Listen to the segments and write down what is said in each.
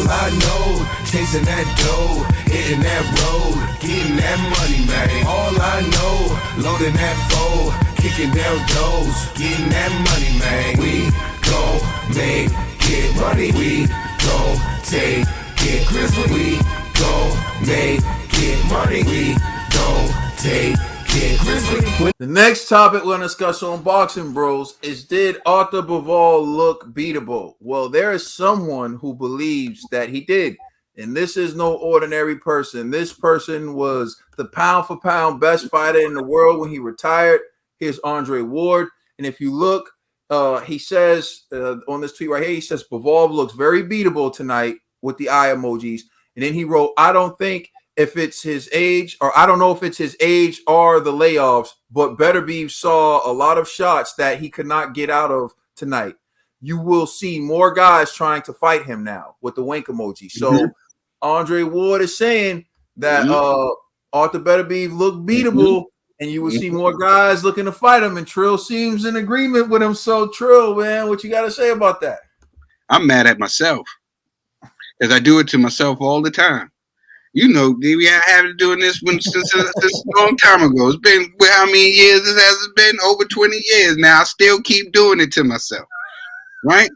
I know, chasing that dough, hitting that road, getting that money, man. All I know, loading that foe, kicking down doors, getting that money, man. We gon' make it money. We gon' take it Grizzly. We gon' make it money. We gon' take it Grizzly. The next topic we're going to discuss on Boxing Bros is, did Artur Beterbiev look beatable? Well, there is someone who believes that he did. And this is no ordinary person. This person was the pound for pound best fighter in the world when he retired. Here's Andre Ward. And if you look, he says on this tweet right here, he says, Beterbiev looks very beatable tonight with the eye emojis. And then he wrote, I don't think if it's his age, or I don't know if it's his age or the layoffs, but Beterbiev saw a lot of shots that he could not get out of tonight. You will see more guys trying to fight him now with the wink emoji. So Andre Ward is saying that Artur Beterbiev looked beatable, and you will see more guys looking to fight him. And Trill seems in agreement with him. So Trill, man, what you got to say about that? I'm mad at myself, as I do it to myself all the time. You know, we have been doing this since a long time ago. It's been, how many years this has been? Over 20 years now. I still keep doing it to myself, right?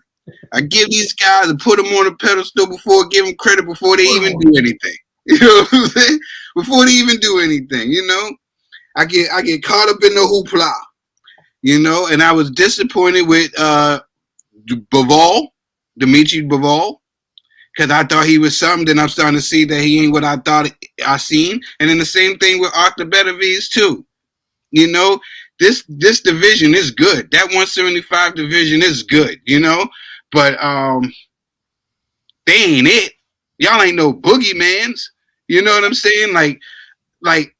I give these guys and put them on a pedestal before, give them credit before they even do anything. You know what I'm saying? Before they even do anything, you know? I get caught up in the hoopla, you know? And I was disappointed with Dimitri Bivol, because I thought he was something. Then I'm starting to see that he ain't what I thought I seen. And then the same thing with Artur Beterbiev too. You know, this division is good. That 175 division is good, you know? But they ain't it. Y'all ain't no boogeyman's. You know what I'm saying? Like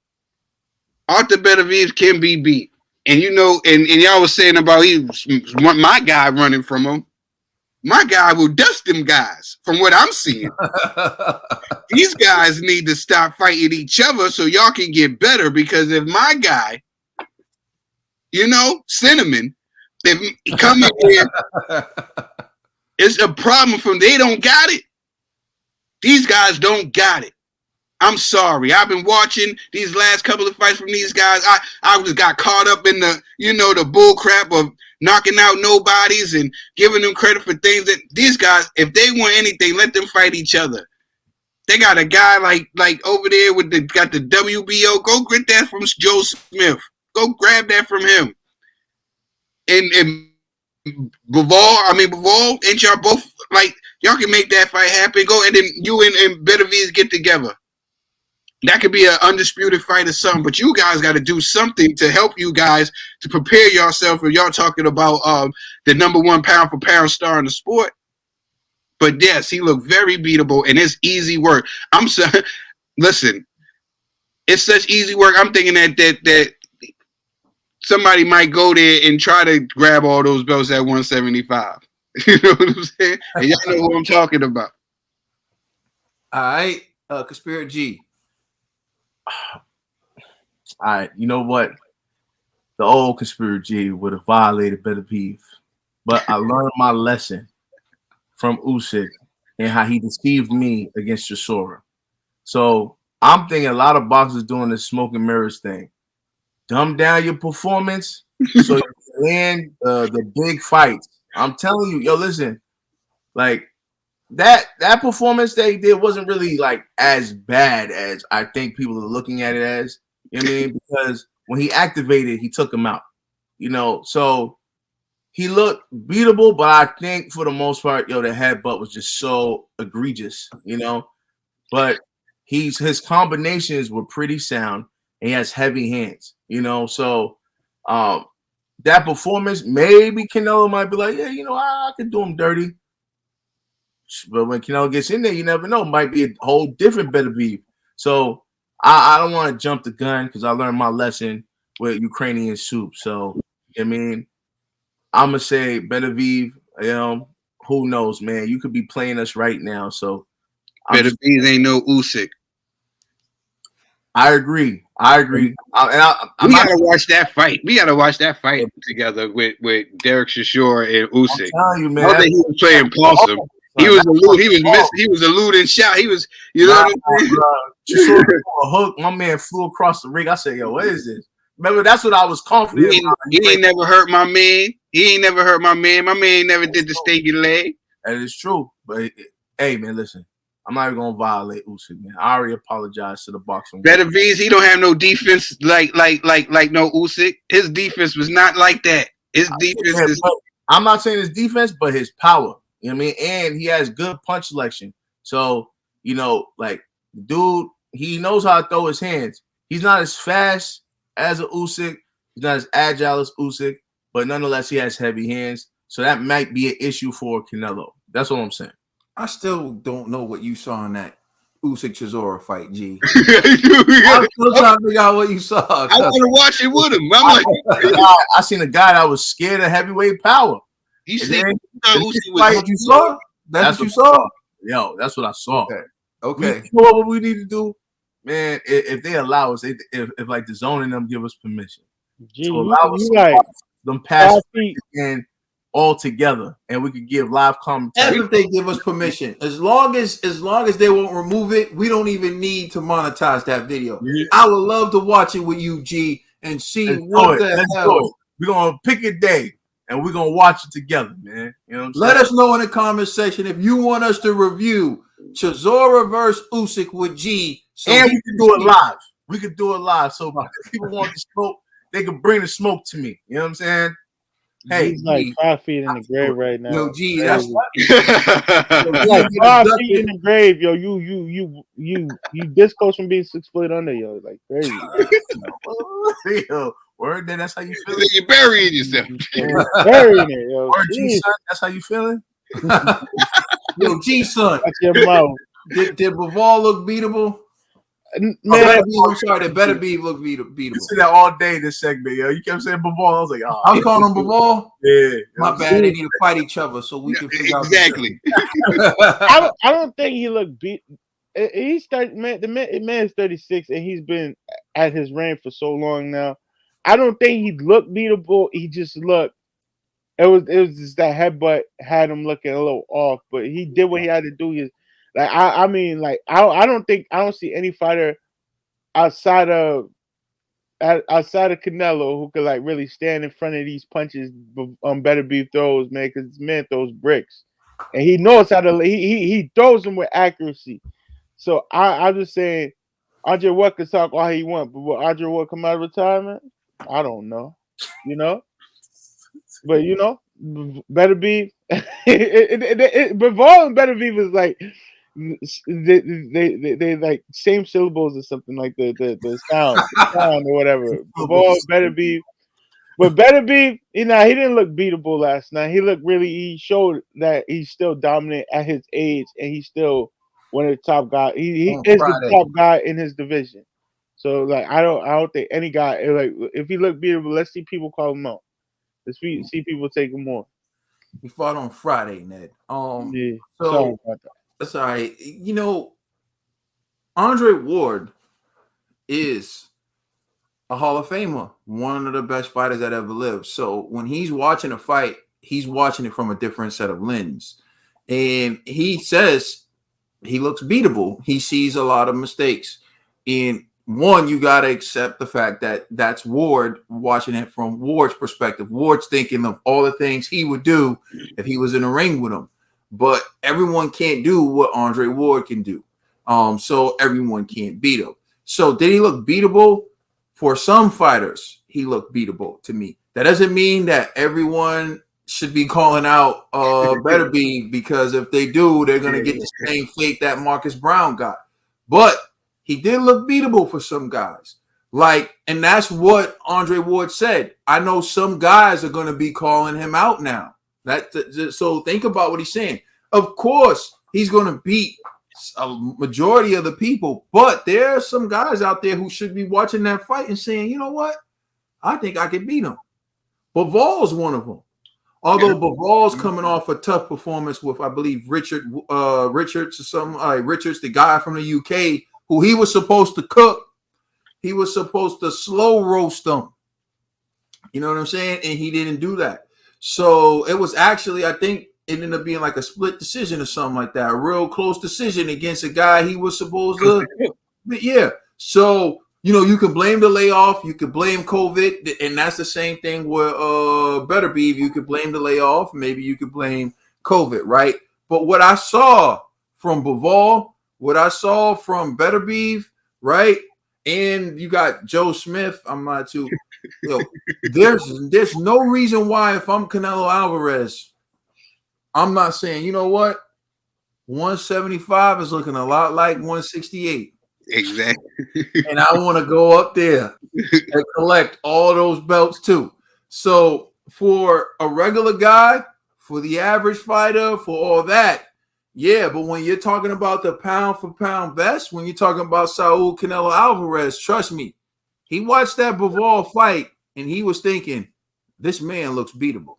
Artur Beterbiev can be beat. And you know, and y'all was saying about my guy running from him. My guy will dust them guys from what I'm seeing. These guys need to stop fighting each other so y'all can get better, because if my guy, you know, Cinnamon, if he come in here, it's a problem from they don't got it. These guys don't got it. I'm sorry. I've been watching these last couple of fights from these guys. I just got caught up in the, you know, the bull crap of knocking out nobodies and giving them credit for things that these guys, if they want anything, let them fight each other. They got a guy like over there with got the WBO. Go get that from Joe Smith. Go grab that from him. And Bivol, ain't y'all both like, y'all can make that fight happen? Go, and then you and Beterbiev get together. That could be an undisputed fight or something, but you guys got to do something to help you guys to prepare yourself. If y'all talking about the #1 pound for pound star in the sport. But yes, he looked very beatable, and it's easy work. I'm sorry. Listen, it's such easy work. I'm thinking that somebody might go there and try to grab all those belts at 175. You know what I'm saying? And y'all know who I'm talking about. All right, Conspiracy G. All right, you know what? The old Conspiracy would have violated Beterbiev, but I learned my lesson from Usyk and how he deceived me against Chisora. So I'm thinking a lot of boxers doing this smoke and mirrors thing. Dumb down your performance so you land the big fights. I'm telling you, yo, listen, like that performance they did wasn't really like as bad as I think people are looking at it as. You know what I mean? Because when he activated, he took him out. You know, so he looked beatable, but I think for the most part, yo, the headbutt was just so egregious, you know. But his combinations were pretty sound, and he has heavy hands, you know. So that performance, maybe Canelo might be like, yeah, you know, I could do him dirty. But when Canelo gets in there, you never know. It might be a whole different Beterbiev. So I don't want to jump the gun because I learned my lesson with Ukrainian soup. So, I mean, I'm going to say Beterbiev, you know, who knows, man. You could be playing us right now. So Beterbiev ain't no Usyk. I agree. We gotta watch that fight. We gotta watch that fight together with Derek Chisora and Usyk. I'm telling you, man. I don't think he was playing possum. He was he was eluding shot. He was, you know what I'm saying? You saw a hook. My man flew across the ring. I said, "Yo, what is this?" Remember, that's what I was confident about. He ain't never hurt my man. He ain't never hurt my man. My man never did the stinky leg. That is true. But hey, man, listen. I'm not even gonna violate Usyk, man. I already apologized to the boxing. Beterbiev, he don't have no defense like no Usyk. His defense was not like that. His defense is. I'm not saying his defense, but his power. You know what I mean? And he has good punch selection. So, you know, like, dude, he knows how to throw his hands. He's not as fast as a Usyk. He's not as agile as Usyk, but nonetheless, he has heavy hands. So that might be an issue for Canelo. That's what I'm saying. I still don't know what you saw in that Usyk Chisora fight, G. I'm still trying to figure out what you saw. I want to watch it with him. I'm like, I seen a guy that was scared of heavyweight power. You see, that's what you saw. That's what you saw. Yo, that's what I saw. Okay. You know what we need to do, man? If they allow us, if like the zone and them give us permission to allow us them pass and all together, and we could give live commentary. If they give us permission, as long as they won't remove it, we don't even need to monetize that video. Yeah. I would love to watch it with you, G, and see what the hell. We're gonna pick a day and we're gonna watch it together, man. You know what I'm saying? Let us know in the comment section if you want us to review Chisora versus Usyk with G. So and we can do it live. We could do it live. So if people want the smoke, they can bring the smoke to me. You know what I'm saying? Hey, he's like 5 feet in the grave right now. Yo, G, that's what. Like 5 feet in the grave, yo. You this close from being 6 foot under, yo. Like crazy. Yo, word then that's how you feel. You're burying yourself. Burying it, yo. Word, G, son, that's how you feeling? Yo, G, son. That's your mouth. Did Bivol look beatable? Man, I'm sorry, that Beterbiev look beatable. You said that all day in this segment, yo. You kept saying Bivol. I was like, oh. I'm calling him Bivol. Yeah. My bad. They need to fight each other so we can figure out. Exactly. I don't think he looked beat. He's 30, man. The man is 36, and he's been at his reign for so long now. I don't think he looked beatable. He just looked. It was just that headbutt had him looking a little off, but he did what he had to do. Like I don't see any fighter outside of Canelo who could like really stand in front of these punches Beterbiev throws, man, because this man throws bricks. And he knows how to he throws them with accuracy. So I'm just saying Andre Ward can talk all he wants, but will Andre Ward come out of retirement? I don't know. You know? But you know, Beterbiev Bivol and Beterbiev is like they like same syllables or something like the sound or whatever. Bivol, Beterbiev. But Beterbiev, he didn't look beatable last night. He showed that he's still dominant at his age, and he's still one of the top guys. He is the top guy in his division. So like I don't think any guy like if he looked beatable, let's see people call him out. Let's see people take him on. He fought on Friday, Ned. Yeah, so sorry about that. That's all right. You know, Andre Ward is a Hall of Famer, one of the best fighters that ever lived. So when he's watching a fight, he's watching it from a different set of lens. And he says he looks beatable. He sees a lot of mistakes. And one, you got to accept the fact that that's Ward watching it from Ward's perspective. Ward's thinking of all the things he would do if he was in a ring with him. But everyone can't do what Andre Ward can do. So everyone can't beat him. So did he look beatable? For some fighters, he looked beatable to me. That doesn't mean that everyone should be calling out Beterbiev, because if they do, they're going to get the same fate that Marcus Brown got. But he did look beatable for some guys. And that's what Andre Ward said. I know some guys are going to be calling him out now. So think about what he's saying. Of course, he's going to beat a majority of the people, but there are some guys out there who should be watching that fight and saying, you know what? I think I can beat him. Bivol's one of them. Although Bivol's coming off a tough performance with, I believe, Richards or something. Richards, the guy from the UK, who he was supposed to cook. He was supposed to slow roast him. You know what I'm saying? And he didn't do that. So it was actually, I think it ended up being like a split decision or something like that, a real close decision against a guy he was supposed to. Yeah. So, you can blame the layoff, you could blame COVID, and that's the same thing with Beterbiev. You could blame the layoff, maybe you could blame COVID, right? But what I saw from Bivol, what I saw from Beterbiev, right? And you got Joe Smith. I'm not too. There's no reason why if I'm Canelo Alvarez, I'm not saying, you know what? 175 is looking a lot like 168. Exactly. And I want to go up there and collect all those belts too. So for a regular guy, for the average fighter, for all that, yeah. But when you're talking about the pound for pound best, when you're talking about Saul Canelo Alvarez, trust me, he watched that Bivol fight and he was thinking, this man looks beatable.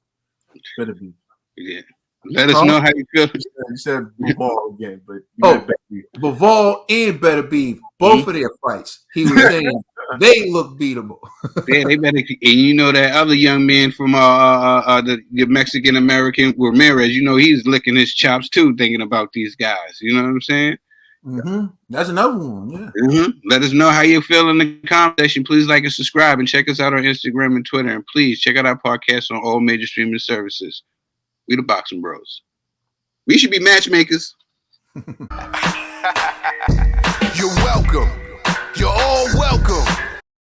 Beterbiev. Yeah. Let us know how you feel. You said Bivol again, but Bivol and Beterbiev, both of their fights, he was saying they look beatable. Yeah, they better. And you know that other young man from the Mexican American Ramirez, he's licking his chops too, thinking about these guys. You know what I'm saying? Mm-hmm. That's another one. Yeah. Mm-hmm. Let us know how you feel in the comment section. Please like and subscribe, and check us out on Instagram and Twitter. And please check out our podcast on all major streaming services. We the Boxing Bros. We should be matchmakers. You're welcome. You're all welcome.